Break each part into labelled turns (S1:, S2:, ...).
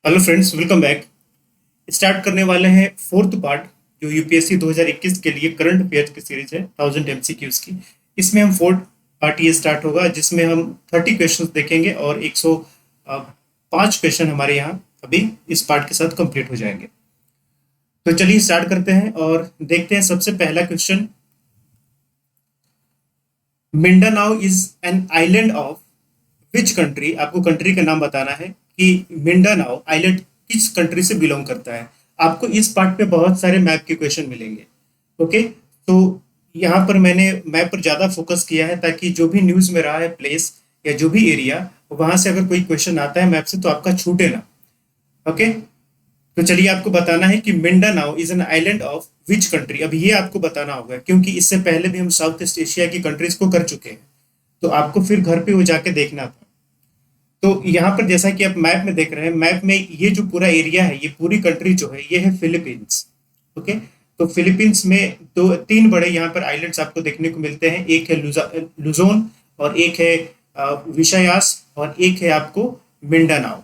S1: Hello friends, welcome back. Start करने वाले हैं फोर्थ पार्ट जो यूपीएससी 2021 के लिए करंट अफेयर्स की सीरीज है 1000 एमसीक्यूज की। इसमें हम फोर्थ पार्ट ये स्टार्ट होगा जिसमें हम 30 क्वेश्चंस देखेंगे और 105 क्वेश्चन हमारे यहाँ अभी इस पार्ट के साथ कंप्लीट हो जाएंगे। तो चलिए स्टार्ट करते हैं और देखते हैं। सबसे पहला question, Mindanao is an island of which country. आपको कंट्री का नाम बताना है कि मिंडानाओ आइलैंड किस कंट्री से बिलोंग करता है। आपको इस पार्ट पे बहुत सारे मैप के क्वेश्चन मिलेंगे। ओके, तो यहाँ पर मैंने मैप पर ज्यादा फोकस किया है ताकि जो भी न्यूज में रहा है प्लेस या जो भी एरिया, वहां से अगर कोई क्वेश्चन आता है मैप से तो आपका छूटे ना। ओके, तो चलिए आपको बताना है कि Mindanao is an island of which country. अब ये आपको बताना होगा क्योंकि इससे पहले भी हम साउथ ईस्ट एशिया की कंट्रीज को कर चुके हैं, तो आपको फिर घर पे वो जाके देखना था। तो यहाँ पर जैसा कि आप मैप में देख रहे हैं, मैप में ये जो पूरा एरिया है, ये पूरी कंट्री जो है, ये है फिलीपींस। ओके, तो फिलीपींस में दो तीन बड़े यहाँ पर आइलैंड्स आपको देखने को मिलते हैं। एक है लुजोन और एक है विशायास और एक है आपको मिंडानाओ।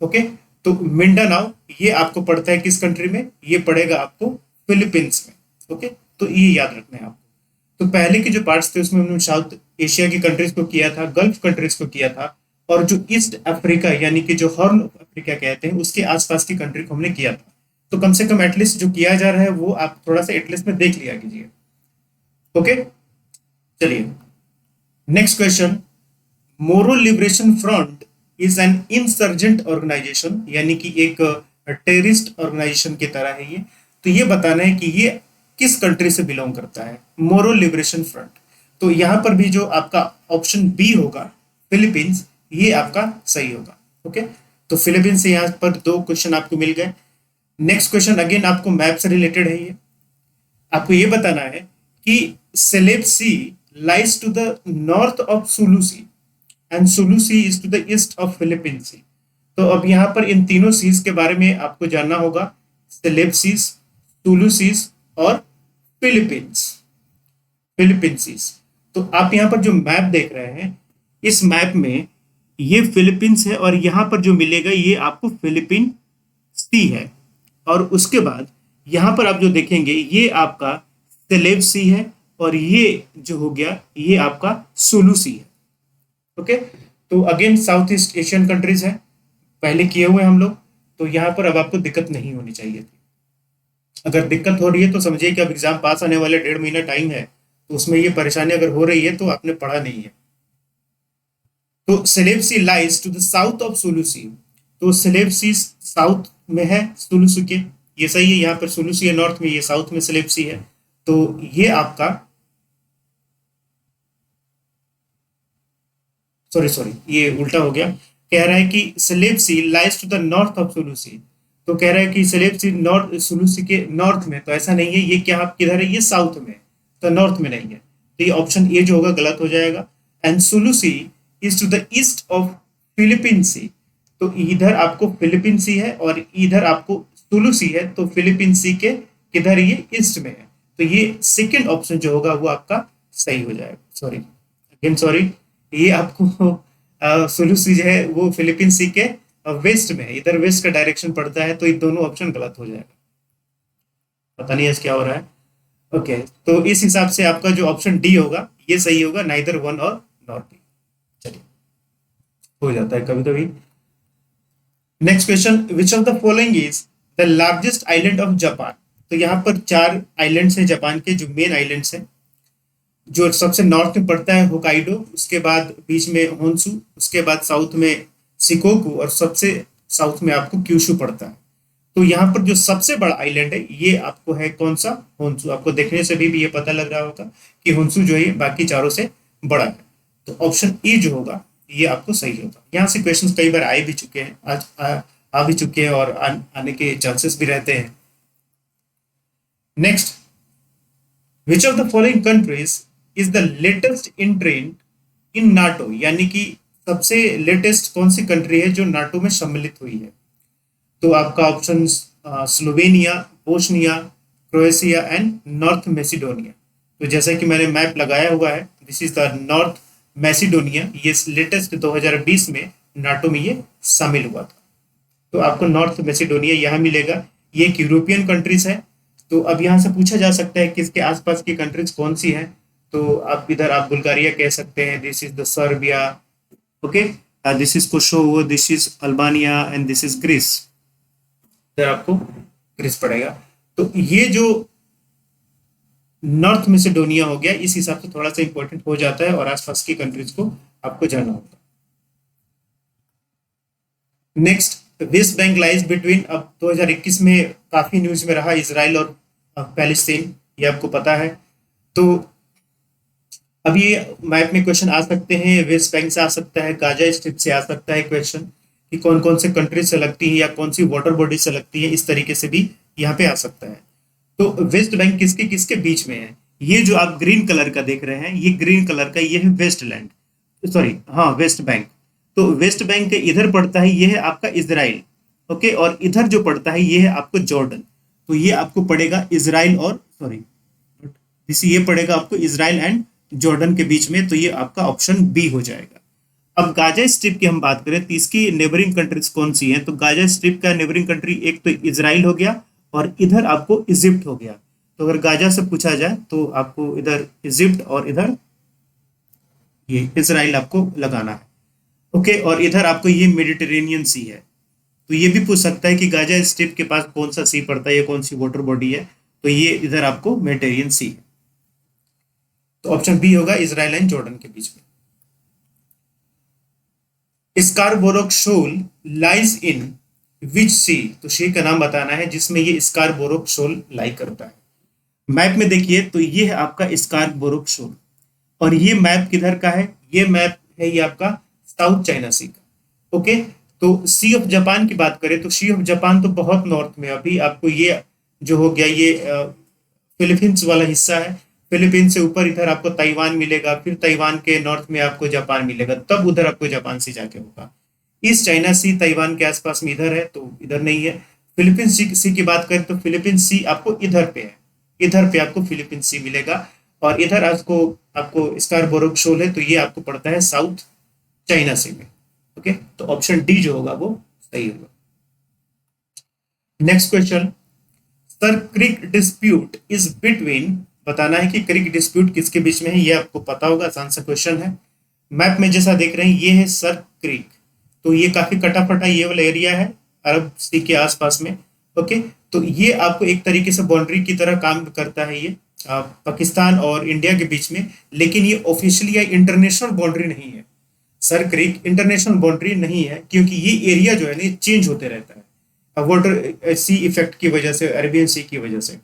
S1: ओके, तो मिंडानाओ ये आपको पड़ता है किस कंट्री में? ये पड़ेगा आपको फिलीपींस में। ओके, तो ये याद रखना है आपको। तो पहले के जो पार्ट्स थे उसमें हमने साउथ एशिया की कंट्रीज को किया था, गल्फ कंट्रीज को किया था, और जो ईस्ट अफ्रीका यानी कि जो हॉर्न ऑफ अफ्रीका कहते हैं उसके आसपास की कंट्री को हमने किया था। तो कम से कम एटलीस्ट जो किया जा रहा है वो आप थोड़ा सा एटलीस्ट में देख लिया कीजिए। ओके, चलिए next question. Moro liberation front is an insurgent organization, यानी कि एक टेररिस्ट ऑर्गेनाइजेशन की तरह है ये। तो ये बताना है कि ये किस कंट्री से बिलोंग करता है, मोरो लिबरेशन फ्रंट। तो यहां पर भी जो आपका ऑप्शन बी होगा, फिलीपींस, ये आपका सही होगा। ओके, तो फिलीपींस से यहां पर दो क्वेश्चन आपको मिल गए। नेक्स्ट क्वेश्चन अगेन आपको मैप से रिलेटेड है। ये आपको ये बताना है कि Celebes sea lies to the north of Sulu sea and Sulu sea is to the east of Philippine sea. तो अब यहाँ पर इन तीनों सीज के बारे में आपको जानना होगा, सेलेब सीज, सुलू सीज और फिलीपींस, फिलीपीन सीज। तो आप यहाँ पर जो मैप देख रहे हैं, इस मैप में ये फिलीपींस है और यहाँ पर जो मिलेगा ये आपको फिलीपीन सी है। और उसके बाद यहाँ पर आप जो देखेंगे ये आपका सेलेब सी है और ये जो हो गया ये आपका सुलू सी है। ओके, तो again south east Asian countries है, पहले किए हुए हम लोग। तो यहाँ पर अब आपको दिक्कत नहीं होनी चाहिए थी। अगर दिक्कत हो रही है तो समझिए कि अब एग्जाम पास आने वाले 1.5 महीना टाइम है, तो उसमें ये परेशानी अगर हो रही है तो आपने पढ़ा नहीं है। तो Celebes Sea lies to the south of Sulu Sea. तो सेलेबसी साउथ में है सुलूसी के, ये सही है। यहाँ पर सुलूसी है नॉर्थ में, ये साउथ में सेलेबसी है। तो ये आपका, सॉरी सॉरी ये उल्टा हो गया। कह रहा है कि Celebes Sea lies to the north of Sulu Sea. तो कह रहा है कि सेलेबसी नॉर्थ सुलूसी के नॉर्थ में, तो ऐसा नहीं है। ये क्या आप किधर है? ये साउथ में, तो नॉर्थ में नहीं है। तो ये ऑप्शन ए जो होगा गलत हो जाएगा। And Sulu Sea is to the east of Philippine sea. तो इधर आपको फिलीपीन सी है और इधर आपको सुलू सी है। तो फिलीपीन सी के किधर? ये ईस्ट में है। तो ये सेकंड ऑप्शन जो होगा वो आपका सही हो जाएगा। सॉरी अगेन सॉरी, ये आपको सुलू सी जो है वो फिलीपीन सी के वेस्ट में है, इधर वेस्ट का डायरेक्शन पड़ता है। तो ये दोनों ऑप्शन गलत हो जाएगा। पता नहीं आज क्या हो रहा है। ओके, तो इस हिसाब से आपका जो ऑप्शन डी होगा ये सही होगा, नाइदर वन और नॉट डी। चलिए, हो जाता है कभी कभी। Next question, which of the following is the largest island of Japan. तो यहाँ पर 4 आइलैंड्स हैं जापान के, जो मेन आइलैंड्स हैं। जो सबसे नॉर्थ में पड़ता है होकाइडो, उसके बाद बीच में होन्सू, उसके बाद साउथ में सिकोकू और सबसे साउथ में आपको क्यूशू पड़ता है। तो यहाँ पर जो सबसे बड़ा आइलैंड है ये आपको है कौन सा? होन्सू। आपको देखने से भी ये पता लग रहा होगा कि होन्सू जो है बाकी चारों से बड़ा है। तो ऑप्शन ए जो होगा ये आपको सही होगा। यहाँ से क्वेश्चंस कई बार आए भी चुके हैं, आज आ भी चुके हैं और आने के चांसेस भी रहते हैं। Next, which of the following countries is the latest एंट्रेंट in NATO, यानी कि सबसे लेटेस्ट कौन सी कंट्री है जो नाटो में सम्मिलित हुई है? तो आपका option Slovenia, Bosnia, Croatia and north Macedonia. तो जैसा कि मैंने मैप लगाया हुआ है, this is the north Macedonia. ये लेटेस्ट 2020 में नाटो में ये शामिल हुआ था। तो आपको नॉर्थ मैसेडोनिया यहाँ मिलेगा। ये एक यूरोपियन कंट्रीज है। तो अब यहाँ से पूछा जा सकता है कि इसके आसपास की कंट्रीज कौन सी हैं। तो आप इधर आप बुल्गारिया कह सकते हैं, this is the Serbia, okay, this is Kosovo, this is Albania and this is Greece. इधर आपको ग्रीस पड़ेगा। तो ये जो नॉर्थ मैसेडोनिया हो गया, इस हिसाब से थोड़ा सा इंपॉर्टेंट हो जाता है और आसपास की कंट्रीज को आपको जानना होगा। Next, West Bank lies between, अब 2021 में काफी न्यूज में रहा इजराइल और पैलेस्टीन, ये आपको पता है। तो अब ये मैप में क्वेश्चन आ सकते हैं, वेस्ट बैंक से आ सकता है, गाजा स्ट्रिप से आ सकता है क्वेश्चन कि कौन कौन से कंट्रीज से लगती है या कौन सी वाटर बॉडी से लगती है, इस तरीके से भी यहाँ पे आ सकता है। तो वेस्ट बैंक किसके किसके बीच में है? ये जो आप ग्रीन कलर का देख रहे हैं, ये ग्रीन कलर का ये है वेस्टलैंड, सॉरी हाँ वेस्ट बैंक। तो वेस्ट बैंक के इधर पड़ता है ये है आपका इजराइल, ओके, और इधर जो पड़ता है ये है आपको जॉर्डन। तो ये आपको पड़ेगा इजराइल और सॉरी इसी ये पड़ेगा आपको इजराइल एंड जॉर्डन के बीच में। तो ये आपका ऑप्शन बी हो जाएगा। अब गाजा स्ट्रिप की हम बात करें तो इसकी नेबरिंग कंट्रीज कौन सी हैं? तो गाजा स्ट्रिप का नेबरिंग कंट्री एक तो इजराइल हो गया और इधर आपको इजिप्ट हो गया। तो अगर गाजा से पूछा जाए तो आपको इधर इजिप्ट और इधर ये इजराइल आपको लगाना है, ओके। और इधर आपको ये मेडिटेरेनियन सी है। तो ये भी पूछ सकता है कि गाजा स्ट्रिप के पास कौन सा सी पड़ता है या कौन सी वाटर बॉडी है? तो ये इधर आपको मेडिटेरेनियन सी है। तो ऑप्शन बी होगा इजराइल एंड जॉर्डन के बीच में। स्कारबोरो शोल लाइज इन विच सी? तो सी का नाम बताना है जिसमें ये स्कारबोरो शोल लाई करता है। मैप में देखिए तो ये है आपका स्कारबोरो शोल, और ये मैप किधर का है? ये मैप है ये आपका साउथ चाइना सी का, ओके। तो सी ऑफ जापान की बात करें तो सी ऑफ जापान तो बहुत नॉर्थ में, अभी आपको ये जो हो गया ये फिलीपींस वाला हिस्सा है। फिलीपींस से ऊपर इधर आपको ताइवान मिलेगा, फिर ताइवान के नॉर्थ में आपको जापान मिलेगा, तब उधर आपको जापान सी जाके होगा। ईस्ट चाइना सी ताइवान के आसपास में इधर है, तो इधर नहीं है। फिलीपींस सी की बात करें तो फिलीपींस सी आपको इधर पे है, इधर पे आपको फिलीपींस सी मिलेगा। और इधर आपको स्कारबोरो शोल है, तो ये आपको पड़ता है साउथ चाइना सी में, ओके। तो ऑप्शन डी जो होगा वो सही होगा। Next question, sir creek dispute is between, बताना है कि क्रीक डिस्प्यूट किसके बीच में है, ये आपको पता होगा, आसान सा क्वेश्चन है। मैप में जैसा देख रहे हैं ये है सर क्रीक, तो ये काफी कटा फटा ये वाला एरिया है अरब सी के आसपास में, ओके। तो ये आपको एक तरीके से बाउंड्री की तरह काम करता है ये पाकिस्तान और इंडिया के बीच में, लेकिन ये ऑफिशियली या इंटरनेशनल बाउंड्री नहीं है। सर क्रीक इंटरनेशनल बाउंड्री नहीं है क्योंकि ये एरिया जो है ना चेंज होते रहता है वाटर सी इफेक्ट की वजह से, अरेबियन सी की वजह से,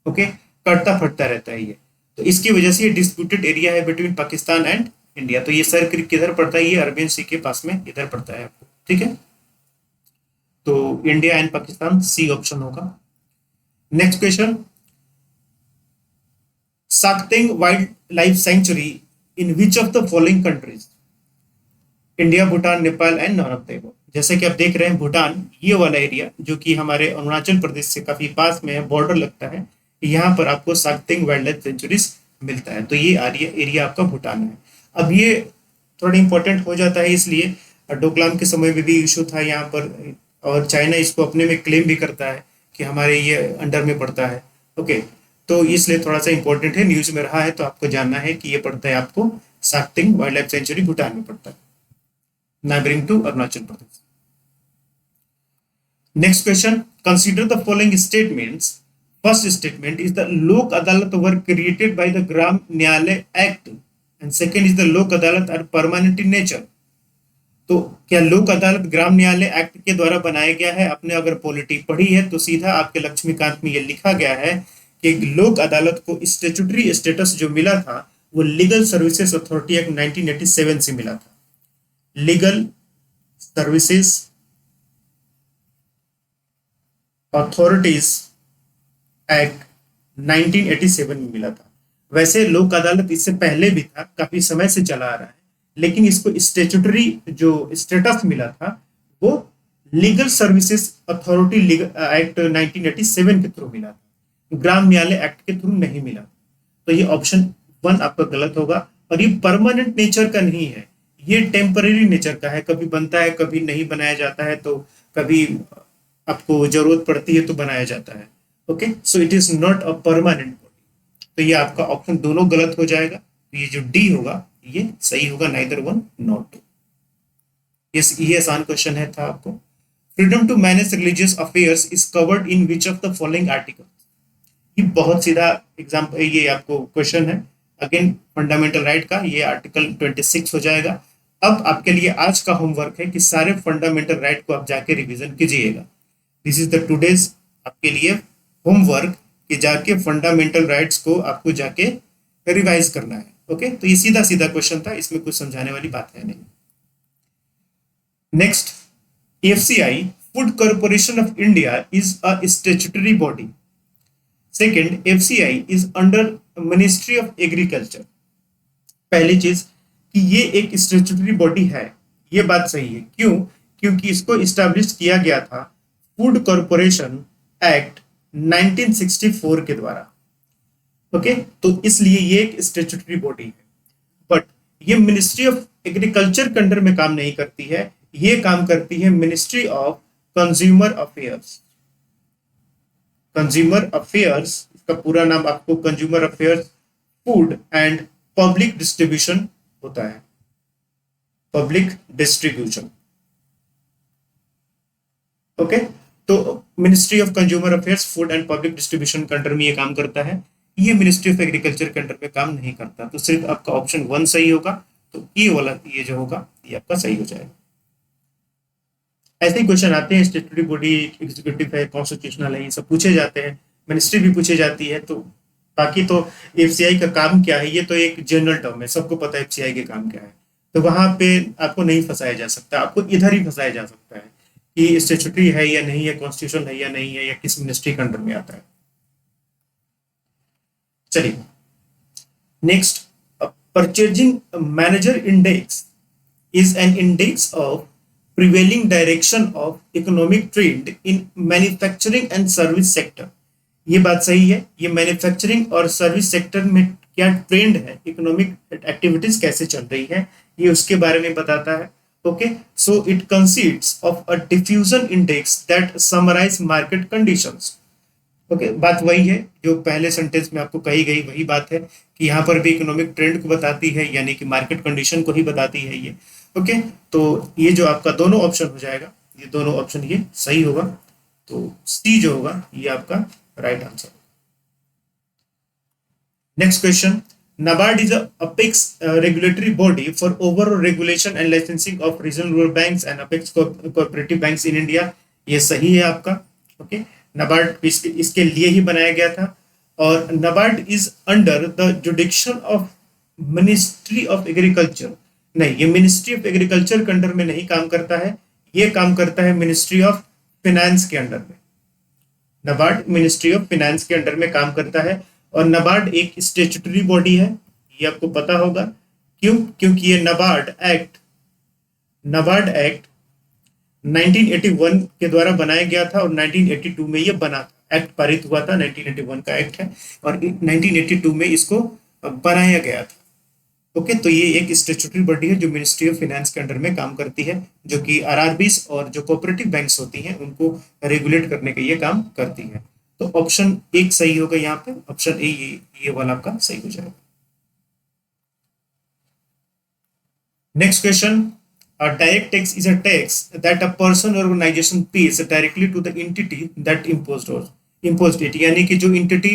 S1: ओके, कटता फटता रहता है ये। तो इसकी वजह से ये डिस्प्यूटेड एरिया है बिटवीन पाकिस्तान एंड इंडिया। तो ये सर क्रीक किधर पड़ता है? ये अरेबियन सी के पास में इधर पड़ता है आपको, ठीक है। तो India and Pakistan C option होगा। Next question, Sakteng wildlife sanctuary in which of the following countries? India, Bhutan, Nepal and none of the above. जैसे कि आप देख रहे हैं भूटान, ये वाला एरिया जो कि हमारे अरुणाचल प्रदेश से काफी पास में है, बॉर्डर लगता है, यहाँ पर आपको साक्तेंग वाइल्ड लाइफ सेंचुरीज मिलता है। तो ये एरिया आपका भूटान है। अब ये थोड़ा इंपॉर्टेंट हो जाता है इसलिए डोकलाम के समय में भी इशू था यहाँ पर, और चाइना इसको अपने में क्लेम भी करता है कि हमारे ये अंडर में पड़ता है, ओके। तो इसलिए थोड़ा सा इंपॉर्टेंट है, न्यूज में रहा है तो आपको जानना है कि ये पड़ता है आपको साक्तेंग वाइल्ड लाइफ सेंचुरी भूटान में पड़ता है, neighboring to Arunachal Pradesh. Next question, consider the following statements. First statement is the Lok Adalat were created by the Gram Nyayalay Act, and second is the Lok Adalat are permanent in nature. तो क्या लोक अदालत ग्राम न्यायालय act के द्वारा बनाया गया है? आपने अगर पॉलिटी पढ़ी है तो सीधा आपके लक्ष्मीकांत में ये लिखा गया है कि लोक अदालत को स्टेचुटरी स्टेटस जो मिला था वो लीगल सर्विसेज अथॉरिटी एक्ट 1987 से मिला था। लीगल सर्विसेज अथॉरिटीज एक्ट 1987 में मिला था। वैसे लोक अदालत इससे पहले भी था, काफी समय से चला आ रहा है, लेकिन इसको स्टेचुटरी जो स्टेटस मिला था वो लीगल सर्विसेज अथॉरिटी एक्ट 1987 के थ्रू मिला था, ग्राम न्यायालय एक्ट के थ्रू नहीं मिला। तो ये ऑप्शन 1 आपका गलत होगा। और ये परमानेंट नेचर का नहीं है, ये टेम्पररी नेचर का है, कभी बनता है कभी नहीं बनाया जाता है, तो कभी आपको जरूरत पड़ती है तो बनाया जाता है। Okay, so it is not a permanent body. तो ये आपका ऑप्शन दोनों गलत हो जाएगा। तो ये जो डी होगा ये सही होगा, नाइदर वन नॉट टू। ये आसान क्वेश्चन है था आपको। Freedom to manage religious affairs is covered in which of the following article. ये बहुत सीधा एग्जाम्पल, ये आपको क्वेश्चन है अगेन फंडामेंटल राइट का, ये आर्टिकल 26 हो जाएगा। अब आपके लिए आज का होमवर्क है कि सारे फंडामेंटल राइट को आप जाके रिवीजन कीजिएगा। दिस इज द टुडेज आपके लिए होमवर्क कि जाके फंडामेंटल राइट्स को आपको जाके रिवाइज करना है। ओके, तो ये सीधा सीधा क्वेश्चन था, इसमें कुछ समझाने वाली बात है नहीं। Next, FCI food corporation of India is a statutory body. Second, FCI is under ministry of agriculture. पहली चीज कि ये एक स्टैट्यूटरी बॉडी है, ये बात सही है। क्यों? क्योंकि इसको इस्टेब्लिश किया गया था फूड कॉर्पोरेशन एक्ट 1964 के द्वारा। ओके, तो इसलिए ये एक स्टैट्यूटरी बॉडी है। बट ये मिनिस्ट्री ऑफ एग्रीकल्चर के अंडर में काम नहीं करती है, ये काम करती है ministry of consumer affairs. Consumer affairs, इसका पूरा नाम आपको consumer affairs food and public distribution होता है, पब्लिक डिस्ट्रीब्यूशन। ओके, तो ministry of consumer affairs food and public distribution के अंडर में ये काम करता है। ये मिनिस्ट्री ऑफ एग्रीकल्चर के अंडर में काम नहीं करता। तो सिर्फ आपका ऑप्शन 1 सही होगा। तो ये वाला ये जो होगा ये आपका सही हो जाएगा। ऐसे ही क्वेश्चन आते हैं, स्टैट्यूटरी बॉडी एग्जीक्यूटिव है, कॉन्स्टिट्यूशनल है, ये सब पूछे जाते हैं। मिनिस्ट्री भी पूछी जाती है। तो बाकी तो एफसीआई का काम क्या है ये तो एक जनरल टर्म है, सबको पता है एफसीआई के काम क्या है। तो वहां पे आपको नहीं फंसाया जा सकता, आपको इधर ही फंसाया जा सकता है कि स्टैट्यूटरी है या नहीं है, कॉन्स्टिट्यूशन है या नहीं है, या किस मिनिस्ट्री के अंडर में आता है। चलिए next, purchasing manager index is an index of prevailing direction of economic trend in manufacturing and service sector। ये बात सही है। ये मैन्युफैक्चरिंग और सर्विस सेक्टर में क्या ट्रेंड है, इकोनॉमिक एक्टिविटीज कैसे चल रही है, ये उसके बारे में बताता है। Okay, so it consists of a diffusion index that summarize market conditions. Okay, बात वही है जो पहले सेंटेंस में आपको कही गई, वही बात है कि यहाँ पर भी इकोनॉमिक ट्रेंड को बताती है, यानी कि मार्केट कंडीशन को ही बताती है ये। ओके, तो ये जो आपका दोनों ऑप्शन हो जाएगा, ये दोनों ऑप्शन ये सही होगा। तो सी जो होगा ये आपका right answer. Next question, NABARD is a apex regulatory body for overall regulation and licensing of regional rural banks and apex cooperative banks in India। ये सही है आपका। ओके, NABARD इसके लिए ही बनाया गया था। और NABARD is under the जुडिक्शन of ministry of agriculture. नहीं, ये मिनिस्ट्री ऑफ एग्रीकल्चर के अंडर में नहीं काम करता है, ये काम करता है मिनिस्ट्री ऑफ फिनेंस के अंडर में। NABARD मिनिस्ट्री ऑफ फिनेंस के अंडर में काम करता है। और NABARD एक स्टैट्यूटरी बॉडी है, ये आपको पता होगा। क्यों? क्योंकि ये NABARD एक्ट 1981 के द्वारा बनाया गया था और 1982 में ये बना था, एक्ट पारित हुआ था। 1981 का एक्ट है और 1982 में इसको बनाया गया था। ओके, तो ये एक स्टैट्यूटरी बॉडी है जो मिनिस्ट्री ऑफ फाइनेंस के अंडर में काम करती है, जो कि आरआरबीज और जो कोऑपरेटिव बैंक्स होती हैं उनको रेगुलेट करने का ये काम करती है। तो ऑप्शन 1 सही होगा यहाँ पे, ऑप्शन ए ये वाला आपका सही हो जाएगा। Next question, a direct tax is a tax that a person or organization pays directly to the entity that imposed it। यानी कि जो एंटिटी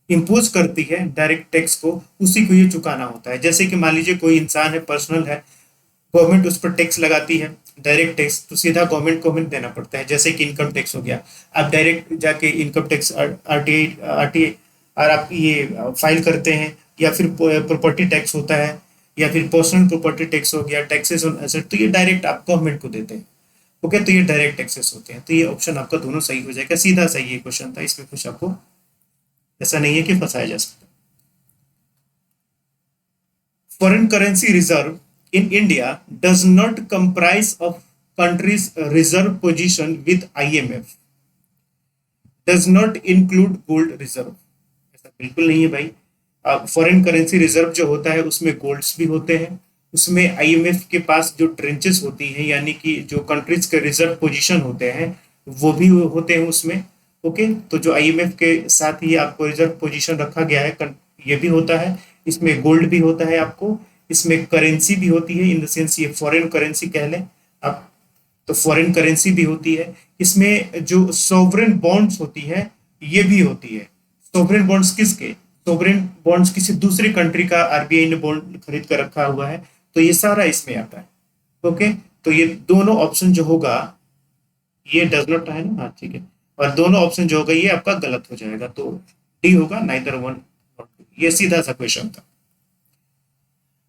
S1: इम्पोज करती है डायरेक्ट टैक्स को, उसी को ये चुकाना होता है। जैसे कि मान लीजिए कोई इंसान है, पर्सनल है, गवर्नमेंट उस पर टैक्स लगाती है डायरेक्ट टैक्स, तो सीधा गवर्नमेंट को हमें देना पड़ता है। जैसे कि इनकम टैक्स हो गया, आप डायरेक्ट जाके इनकम टैक्स आरटीआई और आप ये फाइल करते हैं, या फिर प्रॉपर्टी टैक्स होता है, या फिर पर्सनल प्रॉपर्टी टैक्स हो गया, टैक्सेस ऑन एसेट, तो ये डायरेक्ट आप गवर्नमेंट को देते हैं। ओके, तो ये डायरेक्ट टैक्सेस होते हैं। तो ये ऑप्शन आपका दोनों सही हो जाएगा, सीधा सही ये क्वेश्चन था, इसमें कुछ आपको ऐसा नहीं है कि फंसाया जा सकता। Foreign currency reserve in India does not comprise of country's reserve position with IMF, does not include gold reserve। ऐसा बिल्कुल नहीं है भाई। फॉरेन करेंसी रिजर्व जो होता है उसमें गोल्ड्स भी होते हैं, उसमें आईएमएफ के पास जो ट्रेंचेस होती हैं, यानी कि जो कंट्रीज के रिजर्व पोजीशन होते हैं, वो भी होते हैं उसमें। ओके, तो जो आईएमएफ के साथ ही आपको रिजर्व पोजीशन रखा गया है, ये भी होता है। इसमें गोल्ड भी होता है आपको, इसमें करेंसी भी होती है, इन द सेंस ये फॉरेन करेंसी कह लें आप, तो फॉरेन करेंसी भी होती है। इसमें जो सॉवरेन बॉन्ड्स होती है ये भी होती है। सॉवरेन बॉन्ड्स किसके? सॉवरेन बॉन्ड्स किसी दूसरी कंट्री का आरबीआई ने बॉन्ड खरीद कर रखा हुआ है, तो ये सारा इसमें आता है। ओके, तो ये दोनों ऑप्शन जो होगा, ये डज नॉट है ना, हाँ ठीक है, और दोनों ऑप्शन जो होगा ये आपका गलत हो जाएगा, तो डी होगा, नाइदर वन। ये सीधा सा क्वेश्चन था।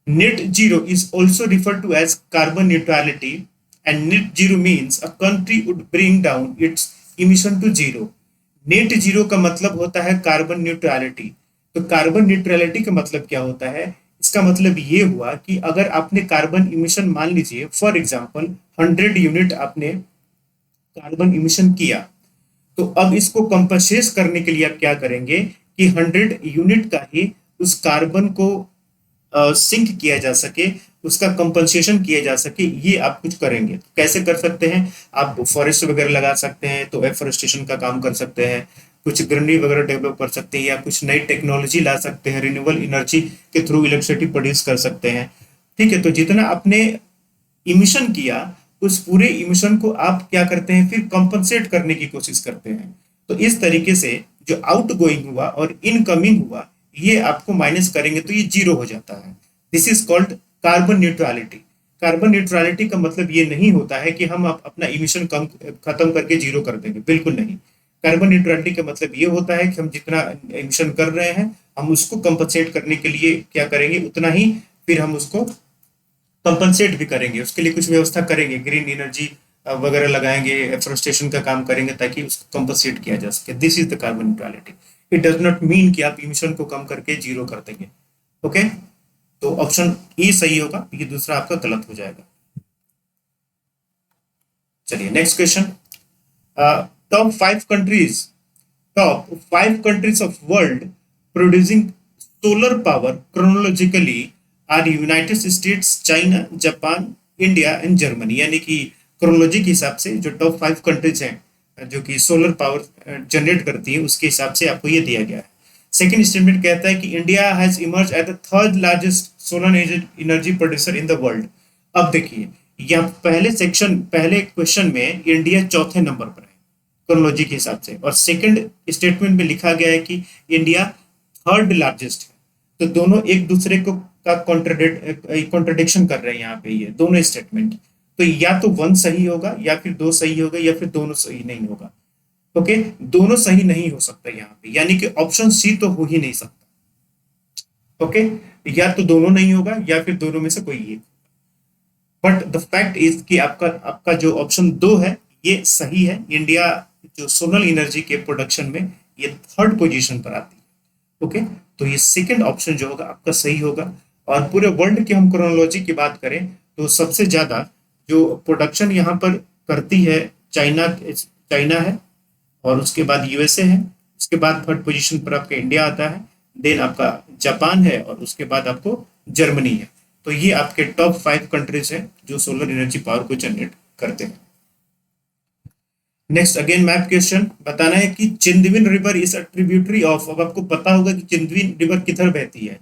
S1: Net zero is also referred to as carbon neutrality, and net zero means a country would bring down its emission to zero. Net zero का मतलब होता है कार्बन न्यूट्रलिटी। तो कार्बन न्यूट्रलिटी का मतलब क्या होता है? इसका मतलब ये हुआ कि अगर आपने कार्बन इमिशन, मान लीजिए फॉर एग्जांपल 100 यूनिट आपने कार्बन इमिशन किया, तो अब इसको कंपनसेट करने के लिए आप क्या करेंगे कि 100 यूनिट का ही उस कार्बन को सिंक किया जा सके, उसका कंपनसेशन किया जा सके, ये आप कुछ करेंगे। तो कैसे कर सकते हैं? आप फॉरेस्ट वगैरह लगा सकते हैं, तो एफोरेस्टेशन का काम कर सकते हैं, कुछ ग्रीनरी वगैरह डेवलप कर सकते हैं, या कुछ नई टेक्नोलॉजी ला सकते हैं, रिन्यूएबल एनर्जी के थ्रू इलेक्ट्रिसिटी प्रोड्यूस कर सकते हैं। ठीक है, तो जितना आपने इमिशन किया, उस पूरे इमिशन को आप क्या करते हैं, फिर कंपनसेट करने की कोशिश करते हैं। तो इस तरीके से जो आउट गोइंग हुआ और इनकमिंग हुआ, ये आपको माइनस करेंगे तो ये जीरो हो जाता है। This is called carbon neutrality. Carbon neutrality का मतलब ये नहीं होता है कि हम अपना इमिशन कम खत्म करके जीरो कर देंगे, बिल्कुल नहीं। कार्बन न्यूट्रलिटी का मतलब ये होता है कि हम जितना इमिशन कर रहे हैं, हम उसको कंपनसेट करने के लिए क्या करेंगे, उतना ही फिर हम उसको कंपनसेट भी करेंगे, उसके लिए कुछ व्यवस्था करेंगे, ग्रीन एनर्जी वगैरह लगाएंगे, एफोरेस्टेशन का काम करेंगे, ताकि उसको कंपनसेट किया जा सके। This is the carbon neutrality. It does not mean कि आप इमिशन को कम करके जीरो कर देंगे। ओके, तो ऑप्शन ई सही होगा, ये दूसरा आपका गलत हो जाएगा। चलिए next question. Top 5 countries, top 5 countries of world producing solar power chronologically are United States, China, Japan, India and Germany. यानी कि क्रोनोलॉजी के हिसाब से जो टॉप 5 कंट्रीज हैं जो कि सोलर पावर जनरेट करती है, उसके हिसाब से आपको ये दिया गया है। सेकंड स्टेटमेंट कहता है कि India has emerge as the third largest solar energy producer in the world. अब देखिए, यह पहले क्वेश्चन में इंडिया चौथे नंबर पर है क्रोनोलॉजी के हिसाब से, और सेकंड स्टेटमेंट में लिखा गया है कि इंडिया थर्ड लार्जेस्ट है। तो दोनों एक दूसरे को का कॉन्ट्रडिक्शन कर रहे हैं यहाँ पे, ये दोनों स्टेटमेंट। तो या तो वन सही होगा, या फिर दो सही होगा, या फिर दोनों सही नहीं होगा। ओके, दोनों सही नहीं हो सकता यहाँ पे, यानी कि ऑप्शन सी तो हो ही नहीं सकता। ओके, या तो दोनों नहीं होगा, या फिर दोनों में से कोई एक। बट द फैक्ट इज कि आपका आपका जो ऑप्शन 2 है ये सही है। इंडिया जो सोलर एनर्जी के प्रोडक्शन में ये थर्ड पोजीशन पर आती है। ओके, तो ये सेकंड ऑप्शन जो होगा आपका सही होगा। और पूरे वर्ल्ड की हम क्रोनोलॉजी की बात करें तो सबसे ज्यादा जो प्रोडक्शन यहाँ पर करती है चाइना है, और उसके बाद यूएसए है, उसके बाद थर्ड पोजीशन पर आपका इंडिया आता है, देन आपका जापान है, और उसके बाद आपको जर्मनी है। तो ये आपके टॉप 5 कंट्रीज हैं जो सोलर एनर्जी पावर को जनरेट करते हैं। नेक्स्ट अगेन मैप क्वेश्चन, बताना है कि Chindwin river is a tributary of. अब आपको पता होगा कि चिंदविन रिवर किधर बहती है।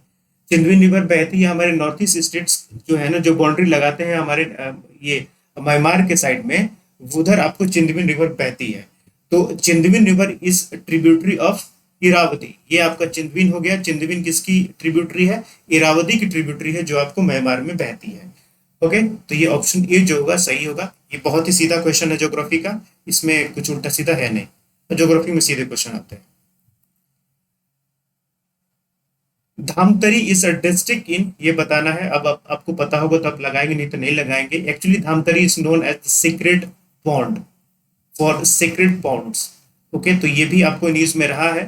S1: चिंदविन रिवर बहती है हमारे नॉर्थ ईस्ट स्टेट्स जो है ना, जो बाउंड्री लगाते हैं हमारे ये म्यांमार के साइड में, उधर आपको चिंदविन रिवर बहती है। तो Chindwin river is tributary of Irrawaddy. ये आपका चिंदविन हो गया। चिंदविन किसकी ट्रिब्यूटरी है? इरावती की ट्रिब्यूटरी है, जो आपको म्यांमार में बहती है। ओके, तो ये ऑप्शन ए जो होगा सही होगा। ये बहुत ही सीधा क्वेश्चन है ज्योग्राफी का, इसमें कुछ उल्टा सीधा है नहीं, तो ज्योग्राफी में सीधे क्वेश्चन आते हैं। धामतरी इज अ डिस्ट्रिक्ट इन, ये बताना है। अब आपको पता होगा तो आप लगाएंगे, नहीं तो नहीं लगाएंगे। Actually Dhamtari is known as the secret pond, for secret ponds. Okay, तो ये भी आपको न्यूज में रहा है,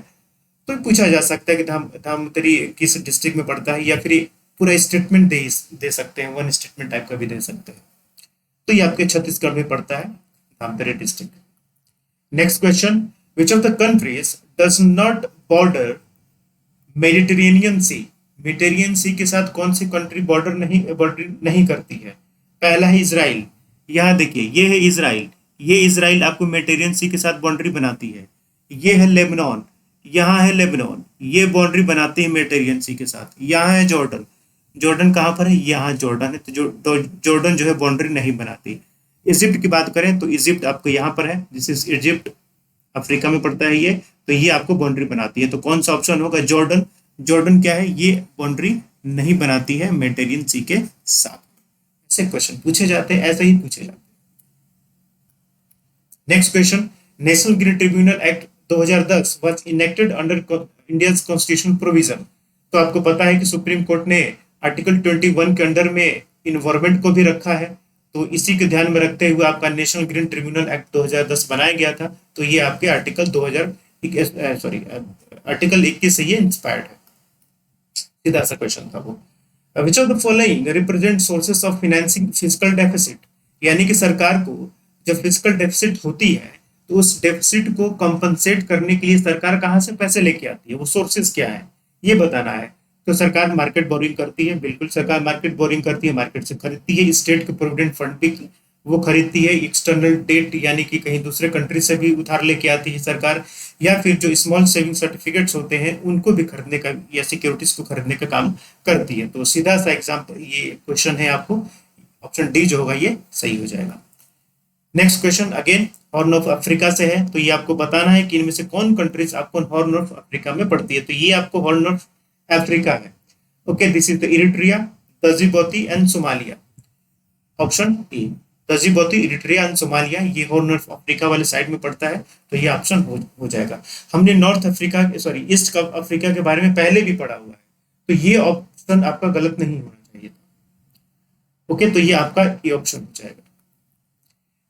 S1: तो पूछा जा सकता है कि धामतरी किस डिस्ट्रिक्ट में पड़ता है, या फिर पूरा स्टेटमेंट दे सकते हैं, वन स्टेटमेंट टाइप का भी दे सकते हैं। तो ये आपके छत्तीसगढ़ में पड़ता है Dhamtari district. Next question, which of the countries does not border Mediterranean sea. Mediterranean sea के साथ कौन सी कंट्री बॉर्डर नहीं करती है? पहला है इजराइल। यहाँ देखिए, ये है इजराइल, ये इसराइल आपको मेडिटेरियन सी के साथ बाउंड्री बनाती है। ये है लेबनान, यहाँ है लेबनान, ये बाउंड्री बनाती है मेडिटेरियन सी के साथ। यहाँ है जॉर्डन, जॉर्डन कहाँ पर है, यहाँ जॉर्डन है, तो जॉर्डन जो है बाउंड्री नहीं बनाती। इजिप्ट की बात करें तो इजिप्ट आपको यहाँ पर है, दिस इज इजिप्ट, अफ्रीका में पड़ता है ये, तो ये आपको बाउंड्री बनाती है। तो कौन सा ऑप्शन होगा, जॉर्डन। जॉर्डन क्या है, ये बाउंड्री नहीं बनाती है मेडिटेरियन सी के साथ। ऐसे क्वेश्चन पूछे जाते हैं, ऐसे ही पूछे जाते हैं। Next question, national green tribunal act 2010 was enacted under Indian constitution provision. तो आपको पता है कि सुप्रीम कोर्ट ने आर्टिकल 21 के अंडर में इन्वायरमेंट को भी रखा है, तो इसी के ध्यान में रखते हुए आपका नेशनल ग्रीन ट्रिब्यूनल एक्ट 2010 बनाया गया था। तो ये आपके आर्टिकल 21 से ये इंस्पायर्ड है। सीधा सा क्वेश्चन था वो। विच of the following represent sources of financing physical deficit, यानी कि सरकार को जब फिजिकल डेफिसिट होती है तो उस डेफिसिट को कंपनसेट करने के लिए सरकार कहाँ से पैसे लेके आती है, वो सोर्सेस क्या है, ये बताना है। तो सरकार मार्केट बोरिंग करती है, बिल्कुल सरकार मार्केट बोरिंग करती है, मार्केट से खरीदती है। स्टेट के प्रोविडेंट फंड भी वो खरीदती है। एक्सटर्नल डेट यानी कि कहीं दूसरे कंट्री से भी उधार लेके आती है सरकार, या फिर जो स्मॉल सेविंग सर्टिफिकेट्स होते हैं उनको भी खरीदने का या सिक्योरिटीज को खरीदने का काम करती है। तो सीधा सा एग्जाम्पल ये क्वेश्चन है, आपको ऑप्शन डी जो होगा ये सही हो जाएगा। Next question again horn of Africa से है। तो ये आपको बताना है कि इनमें से कौन कंट्रीज आपको हॉर्न ऑफ अफ्रीका में पड़ती है। तो ये आपको हॉर्न ऑफ अफ्रीका है। Okay, this is the Eritrea, Djibouti and Somalia. Option A, Djibouti, Eritrea and Somalia, ये हॉर्न ऑफ अफ्रीका वाले साइड में पड़ता है। तो ये ऑप्शन हो जाएगा। हमने North Africa sorry East Africa के बारे में पहले भी पढ़ा हुआ है, तो ये ऑप्शन आपका गलत नहीं होना चाहिए। ओके, तो ये आपका ये ऑप्शन हो जाएगा।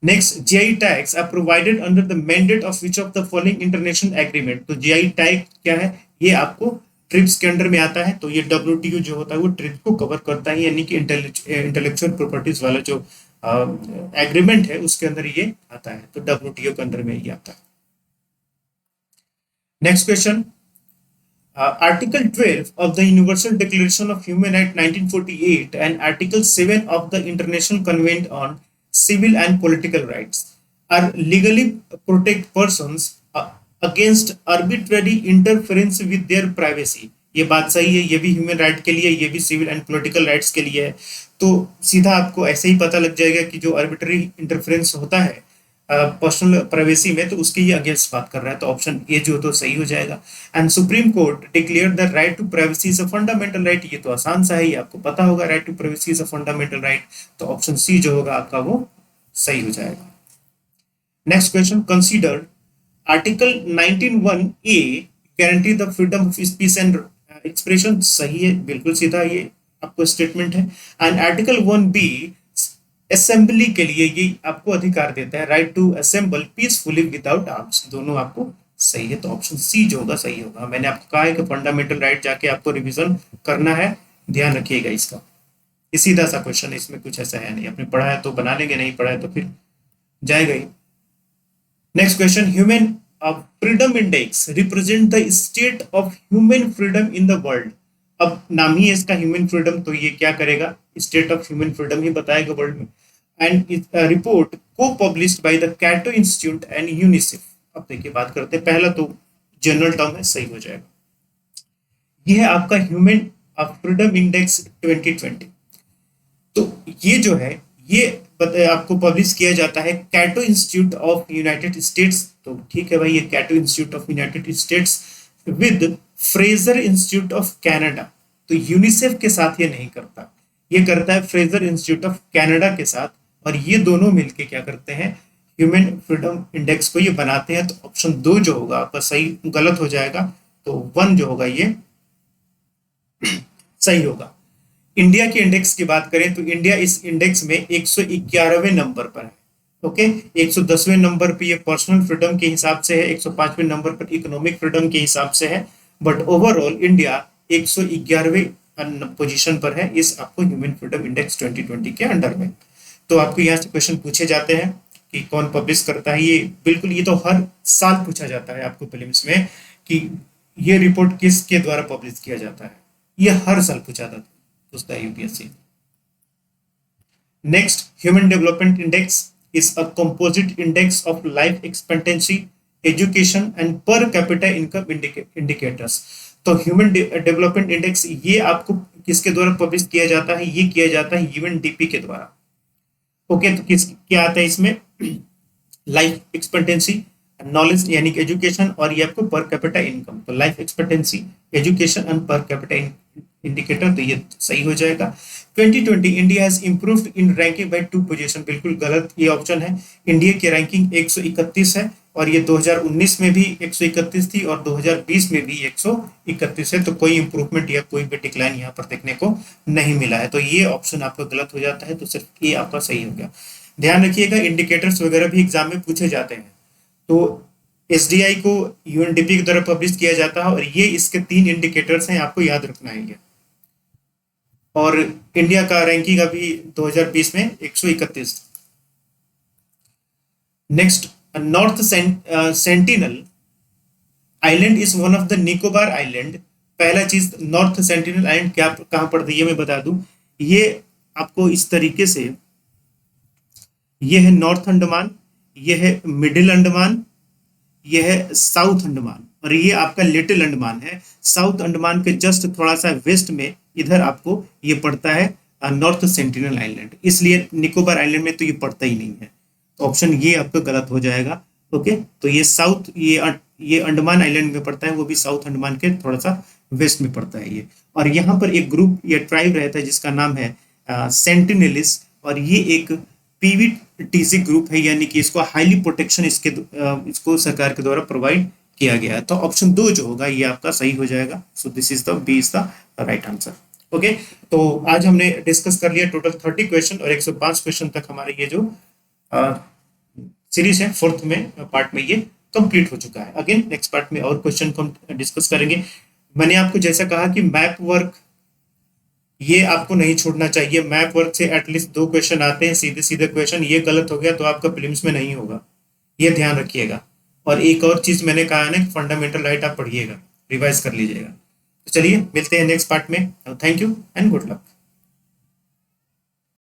S1: Next, GI tags are provided under the mandate of which of the following international agreement. तो जीआई टैग क्या है, ये आपको ट्रिप्स के अंडर में आता है। तो ये डब्ल्यूटीओ जो होता है वो ट्रिप्स को कवर करता है, यानी कि इंटेलेक्चुअल प्रॉपर्टीज वाला जो एग्रीमेंट है उसके अंदर ये आता है। तो डब्ल्यूटीओ के अंदर में ये आता है। Next question, article 12 of the Universal Declaration of Human Rights 1948 and Article 7 of the International Convention on Civil and Political Rights are legally protect persons against arbitrary interference with their privacy। ये बात सही है, ये भी human right के लिए, ये भी सिविल एंड पॉलिटिकल राइट्स के लिए है। तो सीधा आपको ऐसे ही पता लग जाएगा कि जो आर्बिट्ररी इंटरफेरेंस होता है पर्सनल प्राइवेसी में, तो उसके ये अगेंस्ट बात कर रहा है। तो ऑप्शन ए जो तो सही हो जाएगा। And supreme court declare the right to privacy is a fundamental right. ये तो आसान सा है, ये आपको पता होगा, right to privacy is a fundamental right. तो ऑप्शन सी जो होगा आपका वो सही हो जाएगा। Next question, consider article 19(1)(a guarantee the freedom of speech and expression. सही है, बिल्कुल सीधा ये आपको स्टेटमेंट है। एंड आर्टिकल 1(b) असेंबली के लिए ये आपको अधिकार देता है, right to assemble peacefully without arms. दोनों आपको सही है, तो ऑप्शन सी जो होगा सही होगा। मैंने आपको कहा है कि फंडामेंटल राइट जाके आपको रिवीजन करना है, ध्यान रखिएगा इसका। ये सीधा सा क्वेश्चन है, इसमें कुछ ऐसा है नहीं, आपने पढ़ा है तो बना लेंगे, नहीं पढ़ा है तो फिर जाएगा ही। Next question, human freedom index represent the state of human freedom in the world. अब नाम ही है इसका ह्यूमन फ्रीडम, तो ये क्या करेगा, स्टेट ऑफ ह्यूमन फ्रीडम ही बताएगा वर्ल्ड में। एंड रिपोर्ट को published by the Cato Institute and UNICEF. अब देखिए बात करते हैं, पहला तो जनरल टर्म है, सही हो जाएगा। यह है आपका ह्यूमन फ्रीडम इंडेक्स 2020। तो ये जो है ये आपको पब्लिश किया जाता है Cato Institute of United States. तो ठीक है भाई, ये Cato Institute of United States with Fraser Institute of Canada. तो यूनिसेफ के साथ ये नहीं करता, ये करता है फ्रेजर इंस्टीट्यूट ऑफ कनाडा के साथ, और ये दोनों मिलके क्या करते हैं, ह्यूमन फ्रीडम इंडेक्स को ये बनाते हैं। तो ऑप्शन 2 जो होगा आपका सही, गलत हो जाएगा, तो 1 जो होगा ये सही होगा। इंडिया के इंडेक्स की बात करें तो इंडिया इस इंडेक्स में 111वें नंबर पर है। ओके, 110वें नंबर पे ये पर्सनल फ्रीडम के हिसाब से है, 105वें नंबर पर इकोनॉमिक फ्रीडम के हिसाब से है, बट ओवरऑल इंडिया 111वें पोजीशन पर है इस आपको ह्यूमन फ्रीडम इंडेक्स 2020 के अंडर में। तो आपको यहाँ से क्वेश्चन पूछे जाते हैं कि कौन पब्लिश करता है, ये बिल्कुल ये तो हर साल पूछा जाता है आपको प्रीलिम्स में कि ये रिपोर्ट किसके द्वारा पब्लिश किया जाता है, ये हर साल पूछता है UPSC. Next, human development index is a composite index of life expectancy, education and per capita income indicators. तो ह्यूमन डेवलपमेंट इंडेक्स ये आपको किसके द्वारा पब्लिश किया जाता है? ये किया जाता है यूएनडीपी के द्वारा। ओके, तो किस क्या आता है इसमें? लाइफ एक्सपेक्टेंसी, नॉलेज यानी कि एजुकेशन, और ये आपको पर कैपिटा इनकम। तो life expectancy, education and per capita indicator, तो ये सही हो जाएगा। 2020 India has improved in ranking bye 2 position, बिल्कुल गलत ये ऑप्शन है। इंडिया की रैंकिंग 131 है और ये 2019 में भी 131 थी और 2020 में भी 131 है। तो कोई इंप्रूवमेंट या कोई भी डिक्लाइन यहाँ पर देखने को नहीं मिला है, तो ये ऑप्शन आपका गलत हो जाता है। तो सिर्फ ये आपका सही हो गया। ध्यान रखिएगा, इंडिकेटर्स वगैरह भी एग्जाम में पूछे जाते हैं। तो एसडीआई को यूएनडीपी की द्वारा पब्लिश किया जाता है और ये इसके 3 इंडिकेटर्स हैं, आपको याद रखना है ये। और इंडिया का रैंकिंग अभी 2020 में 131। Next, north sentinel island is one of the Nicobar island. पहला चीज, नॉर्थ सेंटिनल आइलैंड क्या कहां पड़ती है ये मैं बता दूं। ये आपको इस तरीके से, ये है नॉर्थ अंडमान, ये है मिडिल अंडमान, ये है साउथ अंडमान और ये आपका लिटिल अंडमान है। साउथ अंडमान के जस्ट थोड़ा सा वेस्ट में इधर आपको ये पड़ता है नॉर्थ सेंटिनल आइलैंड, इसलिए निकोबार आइलैंड में तो ये पड़ता ही नहीं है। तो ऑप्शन ये आपका गलत हो जाएगा। ओके, तो ये साउथ, ये अंडमान आइलैंड में पड़ता है, वो भी साउथ अंडमान के थोड़ा सा वेस्ट में पड़ता है ये। और यहाँ पर एक ग्रुप या ट्राइब रहता है जिसका नाम है सेंटिनेलिस, और ये एक पीवीटीसी ग्रुप है, यानी कि इसको हाईली प्रोटेक्शन इसको सरकार के द्वारा प्रोवाइड किया गया है। तो ऑप्शन 2 जो होगा ये आपका सही हो जाएगा। So this is the B is the right answer. Okay, तो आज हमने डिस्कस कर लिया टोटल 30 क्वेश्चन और 105 क्वेश्चन तक हमारे ये जो सीरीज है 4th में पार्ट में ये कंप्लीट हो चुका है। अगेन नेक्स्ट पार्ट में और क्वेश्चन को हम डिस्कस करेंगे। मैंने आपको जैसा कहा कि मैप वर्क ये आपको नहीं छोड़ना चाहिए। मैप वर्क से एटलीस्ट 2 क्वेश्चन आते हैं सीधे सीधे क्वेश्चन, ये गलत हो गया तो आपका प्रीलिम्स में नहीं होगा, ये ध्यान रखिएगा। और एक और चीज मैंने कहा है ना कि फंडामेंटल राइट आप पढ़िएगा, रिवाइज कर लीजिएगा। तो चलिए मिलते हैं नेक्स्ट पार्ट में। Thank you and good luck.